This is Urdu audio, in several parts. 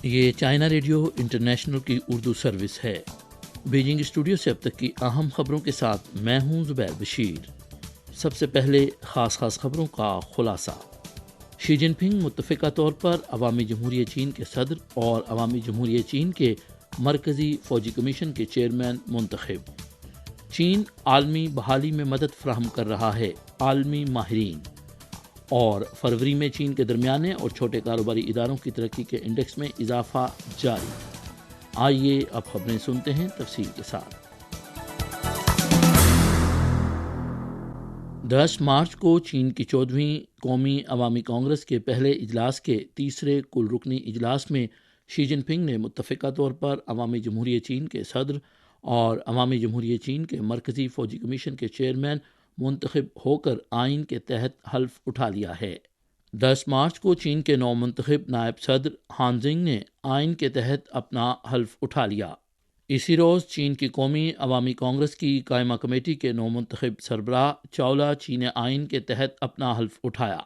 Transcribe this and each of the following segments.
یہ چائنا ریڈیو انٹرنیشنل کی اردو سروس ہے۔ بیجنگ اسٹوڈیو سے اب تک کی اہم خبروں کے ساتھ میں ہوں زبیر بشیر۔ سب سے پہلے خاص خبروں کا خلاصہ۔ شی جن پنگ متفقہ طور پر عوامی جمہوریہ چین کے صدر اور عوامی جمہوریہ چین کے مرکزی فوجی کمیشن کے چیئرمین منتخب۔ چین عالمی بحالی میں مدد فراہم کر رہا ہے، عالمی ماہرین۔ اور فروری میں چین کے درمیانے اور چھوٹے کاروباری اداروں کی ترقی کے انڈیکس میں اضافہ جاری۔ آئیے اب خبریں سنتے ہیں تفصیل کے ساتھ۔ 10 مارچ کو چین کی 14ویں قومی عوامی کانگریس کے پہلے اجلاس کے تیسرے کل رکنی اجلاس میں شی جن پنگ نے متفقہ طور پر عوامی جمہوریہ چین کے صدر اور عوامی جمہوریہ چین کے مرکزی فوجی کمیشن کے چیئرمین منتخب ہو کر آئین کے تحت حلف اٹھا لیا ہے۔ 10 مارچ کو چین کے نو منتخب نائب صدر ہان زنگ نے آئین کے تحت اپنا حلف اٹھا لیا۔ اسی روز چین کی قومی عوامی کانگریس کی قائمہ کمیٹی کے نو منتخب سربراہ چاولا چی نے آئین کے تحت اپنا حلف اٹھایا۔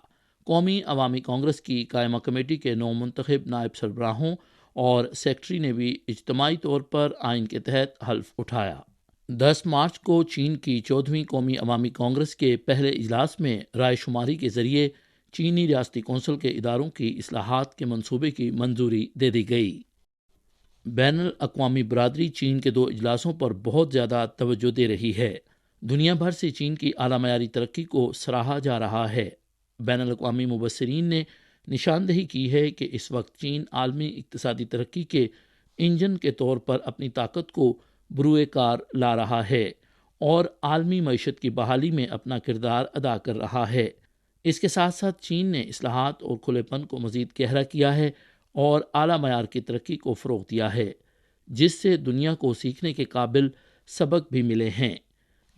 قومی عوامی کانگریس کی قائمہ کمیٹی کے نو منتخب نائب سربراہوں اور سیکرٹری نے بھی اجتماعی طور پر آئین کے تحت حلف اٹھایا۔ 10 مارچ کو چین کی 14ویں قومی عوامی کانگریس کے پہلے اجلاس میں رائے شماری کے ذریعے چینی ریاستی کونسل کے اداروں کی اصلاحات کے منصوبے کی منظوری دے دی گئی۔ بین الاقوامی برادری چین کے 2 اجلاسوں پر بہت زیادہ توجہ دے رہی ہے۔ دنیا بھر سے چین کی اعلیٰ معیاری ترقی کو سراہا جا رہا ہے۔ بین الاقوامی مبصرین نے نشاندہی کی ہے کہ اس وقت چین عالمی اقتصادی ترقی کے انجن کے طور پر اپنی طاقت کو بروئے کار لا رہا ہے اور عالمی معیشت کی بحالی میں اپنا کردار ادا کر رہا ہے۔ اس کے ساتھ ساتھ چین نے اصلاحات اور کھلے پن کو مزید گہرا کیا ہے اور اعلیٰ معیار کی ترقی کو فروغ دیا ہے، جس سے دنیا کو سیکھنے کے قابل سبق بھی ملے ہیں۔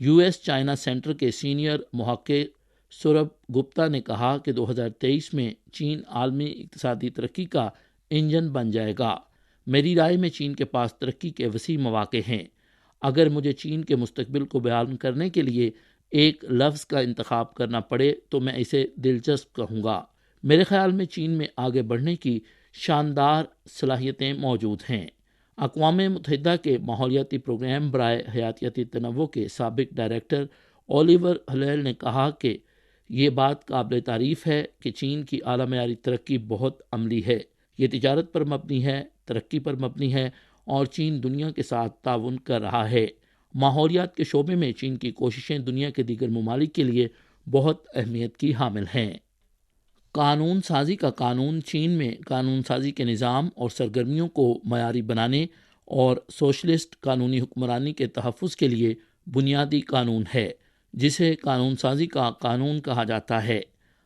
یو ایس چائنا سینٹر کے سینئر محقق سوربھ گپتا نے کہا کہ 2023 میں چین عالمی اقتصادی ترقی کا انجن بن جائے گا۔ میری رائے میں چین کے پاس ترقی کے وسیع مواقع ہیں۔ اگر مجھے چین کے مستقبل کو بیان کرنے کے لیے ایک لفظ کا انتخاب کرنا پڑے تو میں اسے دلچسپ کہوں گا۔ میرے خیال میں چین میں آگے بڑھنے کی شاندار صلاحیتیں موجود ہیں۔ اقوام متحدہ کے ماحولیاتی پروگرام برائے حیاتیاتی تنوع کے سابق ڈائریکٹر اولیور ہلیل نے کہا کہ یہ بات قابل تعریف ہے کہ چین کی اعلیٰ معیاری ترقی بہت عملی ہے۔ یہ تجارت پر مبنی ہے، ترقی پر مبنی ہے اور چین دنیا کے ساتھ تعاون کر رہا ہے۔ ماحولیات کے شعبے میں چین کی کوششیں دنیا کے دیگر ممالک کے لیے بہت اہمیت کی حامل ہیں۔ قانون سازی کا قانون چین میں قانون سازی کے نظام اور سرگرمیوں کو معیاری بنانے اور سوشلسٹ قانونی حکمرانی کے تحفظ کے لیے بنیادی قانون ہے، جسے قانون سازی کا قانون کہا جاتا ہے۔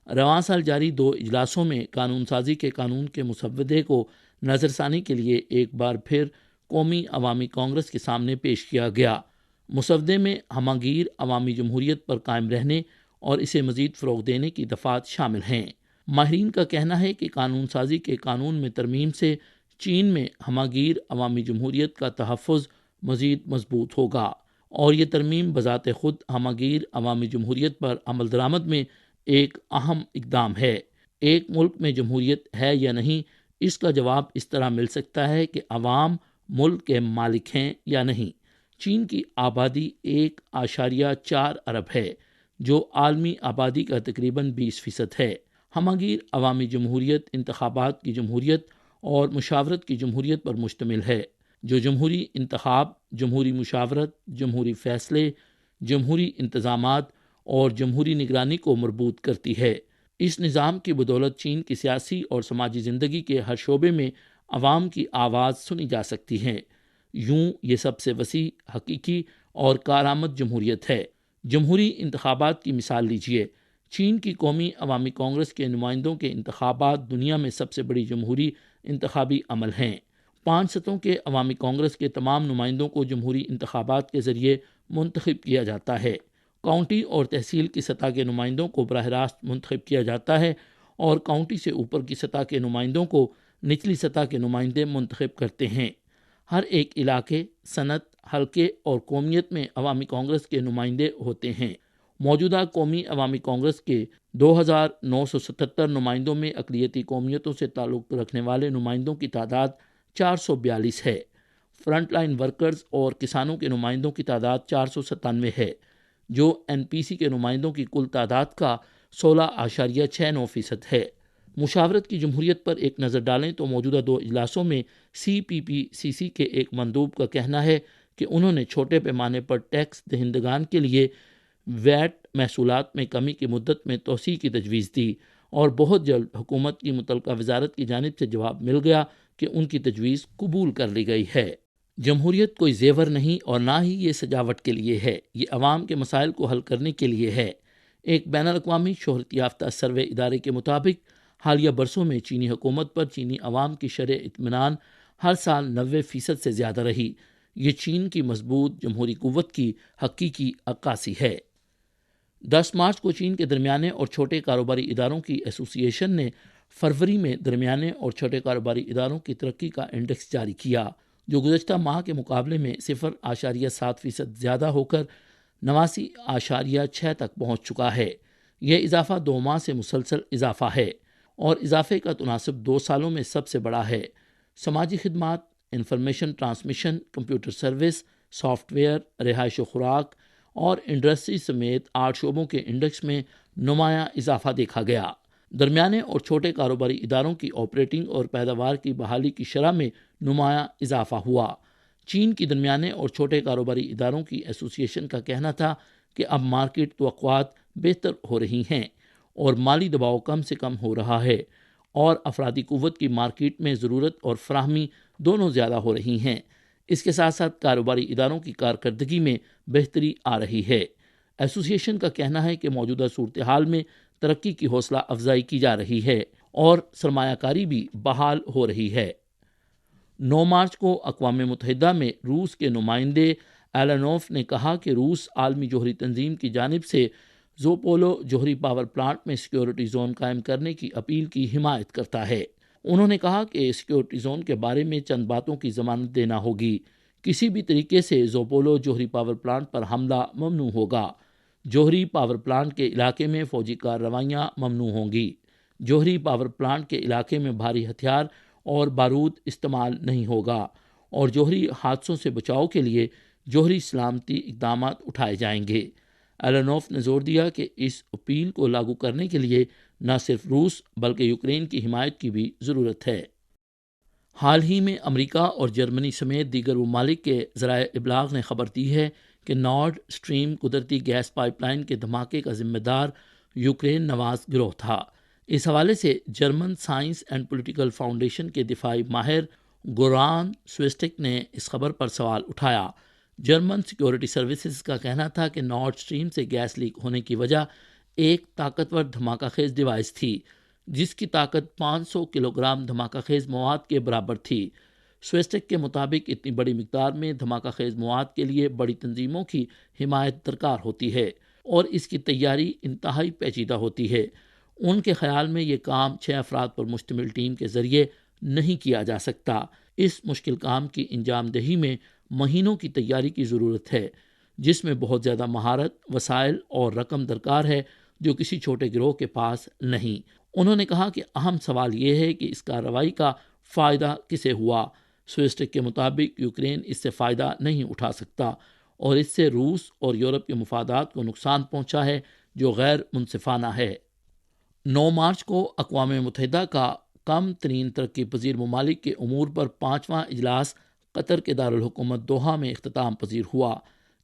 رواں سال جاری 2 اجلاسوں میں قانون سازی کے قانون کے مسودے کو نظر ثانی کے لیے ایک بار پھر قومی عوامی کانگریس کے سامنے پیش کیا گیا۔ مسودے میں ہمہ گیر عوامی جمہوریت پر قائم رہنے اور اسے مزید فروغ دینے کی دفعات شامل ہیں۔ ماہرین کا کہنا ہے کہ قانون سازی کے قانون میں ترمیم سے چین میں ہمہ گیر عوامی جمہوریت کا تحفظ مزید مضبوط ہوگا اور یہ ترمیم بذات خود ہمہ گیر عوامی جمہوریت پر عمل درآمد میں ایک اہم اقدام ہے۔ ایک ملک میں جمہوریت ہے یا نہیں، اس کا جواب اس طرح مل سکتا ہے کہ عوام ملک کے مالک ہیں یا نہیں۔ چین کی آبادی 1.4 ارب ہے، جو عالمی آبادی کا تقریباً 20% ہے۔ ہمہ گیر عوامی جمہوریت انتخابات کی جمہوریت اور مشاورت کی جمہوریت پر مشتمل ہے، جو جمہوری انتخاب، جمہوری مشاورت، جمہوری فیصلے، جمہوری انتظامات اور جمہوری نگرانی کو مربوط کرتی ہے۔ اس نظام کی بدولت چین کی سیاسی اور سماجی زندگی کے ہر شعبے میں عوام کی آواز سنی جا سکتی ہے۔ یوں یہ سب سے وسیع، حقیقی اور کارآمد جمہوریت ہے۔ جمہوری انتخابات کی مثال لیجیے۔ چین کی قومی عوامی کانگریس کے نمائندوں کے انتخابات دنیا میں سب سے بڑی جمہوری انتخابی عمل ہیں۔ 5 سطحوں کے عوامی کانگریس کے تمام نمائندوں کو جمہوری انتخابات کے ذریعے منتخب کیا جاتا ہے۔ کاؤنٹی اور تحصیل کی سطح کے نمائندوں کو براہ راست منتخب کیا جاتا ہے اور کاؤنٹی سے اوپر کی سطح کے نمائندوں کو نچلی سطح کے نمائندے منتخب کرتے ہیں۔ ہر ایک علاقے، صنعت، حلقے اور قومیت میں عوامی کانگریس کے نمائندے ہوتے ہیں۔ موجودہ قومی عوامی کانگریس کے 2977 نمائندوں میں اقلیتی قومیتوں سے تعلق رکھنے والے نمائندوں کی تعداد 442 ہے۔ فرنٹ لائن ورکرز اور کسانوں کے نمائندوں کی تعداد 497 ہے، جو این پی سی کے نمائندوں کی کل تعداد کا 16.69% ہے۔ مشاورت کی جمہوریت پر ایک نظر ڈالیں تو موجودہ 2 اجلاسوں میں سی پی پی سی سی کے ایک مندوب کا کہنا ہے کہ انہوں نے چھوٹے پیمانے پر ٹیکس دہندگان کے لیے ویٹ محصولات میں کمی کی مدت میں توسیع کی تجویز دی، اور بہت جلد حکومت کی متعلقہ وزارت کی جانب سے جواب مل گیا کہ ان کی تجویز قبول کر لی گئی ہے۔ جمہوریت کوئی زیور نہیں اور نہ ہی یہ سجاوٹ کے لیے ہے، یہ عوام کے مسائل کو حل کرنے کے لیے ہے۔ ایک بین الاقوامی شہرت یافتہ سروے ادارے کے مطابق حالیہ برسوں میں چینی حکومت پر چینی عوام کی شرح اطمینان ہر سال 90% سے زیادہ رہی۔ یہ چین کی مضبوط جمہوری قوت کی حقیقی عکاسی ہے۔ 10 مارچ کو چین کے درمیانے اور چھوٹے کاروباری اداروں کی ایسوسی ایشن نے فروری میں درمیانے اور چھوٹے کاروباری اداروں کی ترقی کا انڈیکس جاری کیا، جو گزشتہ ماہ کے مقابلے میں 0.7% زیادہ ہو کر 89.6 تک پہنچ چکا ہے۔ یہ اضافہ 2 ماہ سے مسلسل اضافہ ہے اور اضافے کا تناسب 2 سالوں میں سب سے بڑا ہے۔ سماجی خدمات، information transmission, computer service, soft where, رہائش و خوراک اور انڈسٹری سمیت 8 شعبوں کے انڈیکس میں نمایاں اضافہ دیکھا گیا۔ درمیانے اور چھوٹے کاروباری اداروں کی آپریٹنگ اور پیداوار کی بحالی کی شرح میں نمایاں اضافہ ہوا۔ چین کی درمیانے اور چھوٹے کاروباری اداروں کی ایسوسی ایشن کا کہنا تھا کہ اب مارکیٹ توقعات بہتر ہو رہی ہیں اور مالی دباؤ کم سے کم ہو رہا ہے، اور افرادی قوت کی مارکیٹ میں ضرورت اور فراہمی دونوں زیادہ ہو رہی ہیں۔ اس کے ساتھ ساتھ کاروباری اداروں کی کارکردگی میں بہتری آ رہی ہے۔ ایسوسی ایشن کا کہنا ہے کہ موجودہ صورتحال میں ترقی کی حوصلہ افزائی کی جا رہی ہے اور سرمایہ کاری بھی بحال ہو رہی ہے۔ 9 مارچ کو اقوام متحدہ میں روس کے نمائندے ایلانوف نے کہا کہ روس عالمی جوہری تنظیم کی جانب سے زوپولو جوہری پاور پلانٹ میں سیکیورٹی زون قائم کرنے کی اپیل کی حمایت کرتا ہے۔ انہوں نے کہا کہ سیکیورٹی زون کے بارے میں چند باتوں کی ضمانت دینا ہوگی۔ کسی بھی طریقے سے زوپولو جوہری پاور پلانٹ پر حملہ ممنوع ہوگا۔ جوہری پاور پلانٹ کے علاقے میں فوجی کارروائیاں ممنوع ہوں گی۔ جوہری پاور پلانٹ کے علاقے میں بھاری ہتھیار اور بارود استعمال نہیں ہوگا، اور جوہری حادثوں سے بچاؤ کے لیے جوہری سلامتی اقدامات اٹھائے جائیں گے۔ ایلانوف نے زور دیا کہ اس اپیل کو لاگو کرنے کے لیے نہ صرف روس بلکہ یوکرین کی حمایت کی بھی ضرورت ہے۔ حال ہی میں امریکہ اور جرمنی سمیت دیگر ممالک کے ذرائع ابلاغ نے خبر دی ہے کہ نارڈ سٹریم قدرتی گیس پائپ لائن کے دھماکے کا ذمہ دار یوکرین نواز گروہ تھا۔ اس حوالے سے German science and political foundation کے دفاعی ماہر گوران سویسٹک نے اس خبر پر سوال اٹھایا۔ جرمن سیکیورٹی سروسز کا کہنا تھا کہ نارڈ سٹریم سے گیس لیک ہونے کی وجہ ایک طاقتور دھماکہ خیز ڈیوائس تھی، جس کی طاقت 500 کلو گرام دھماکہ خیز مواد کے برابر تھی۔ سویسٹک کے مطابق اتنی بڑی مقدار میں دھماکہ خیز مواد کے لیے بڑی تنظیموں کی حمایت درکار ہوتی ہے اور اس کی تیاری انتہائی پیچیدہ ہوتی ہے۔ ان کے خیال میں یہ کام 6 افراد پر مشتمل ٹیم کے ذریعے نہیں کیا جا سکتا۔ اس مشکل کام کی انجام دہی میں مہینوں کی تیاری کی ضرورت ہے، جس میں بہت زیادہ مہارت، وسائل اور رقم درکار ہے، جو کسی چھوٹے گروہ کے پاس نہیں۔ انہوں نے کہا کہ اہم سوال یہ ہے کہ اس کارروائی کا فائدہ کسے ہوا۔ سویسٹک کے مطابق یوکرین اس سے فائدہ نہیں اٹھا سکتا اور اس سے روس اور یورپ کے مفادات کو نقصان پہنچا ہے جو غیر منصفانہ ہے۔ 9 مارچ کو اقوام متحدہ کا کم ترین ترقی پذیر ممالک کے امور پر 5واں اجلاس قطر کے دارالحکومت دوحہ میں اختتام پذیر ہوا۔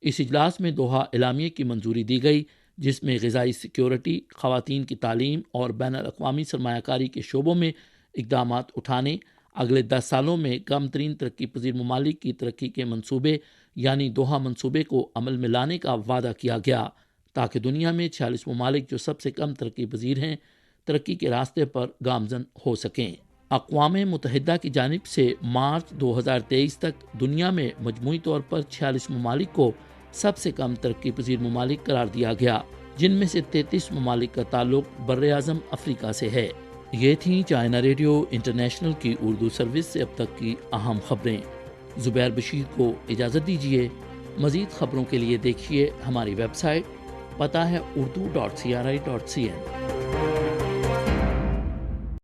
اس اجلاس میں دوحہ اعلامیے کی منظوری دی گئی، جس میں غذائی سیکیورٹی، خواتین کی تعلیم اور بین الاقوامی سرمایہ کاری کے شعبوں میں اقدامات اٹھانے، اگلے 10 سالوں میں کم ترین ترقی پذیر ممالک کی ترقی کے منصوبے یعنی دوحہ منصوبے کو عمل میں لانے کا وعدہ کیا گیا، تاکہ دنیا میں 46 ممالک جو سب سے کم ترقی پذیر ہیں ترقی کے راستے پر گامزن ہو سکیں۔ اقوام متحدہ کی جانب سے مارچ 2023 تک دنیا میں مجموعی طور پر 46 ممالک کو سب سے کم ترقی پذیر ممالک قرار دیا گیا، جن میں سے 33 ممالک کا تعلق بر اعظم افریقہ سے ہے۔ یہ تھیں چائنا ریڈیو انٹرنیشنل کی اردو سروس سے اب تک کی اہم خبریں۔ زبیر بشیر کو اجازت دیجیے۔ مزید خبروں کے لیے دیکھیے ہماری ویب سائٹ پتہ ہے urdu.cri.cn۔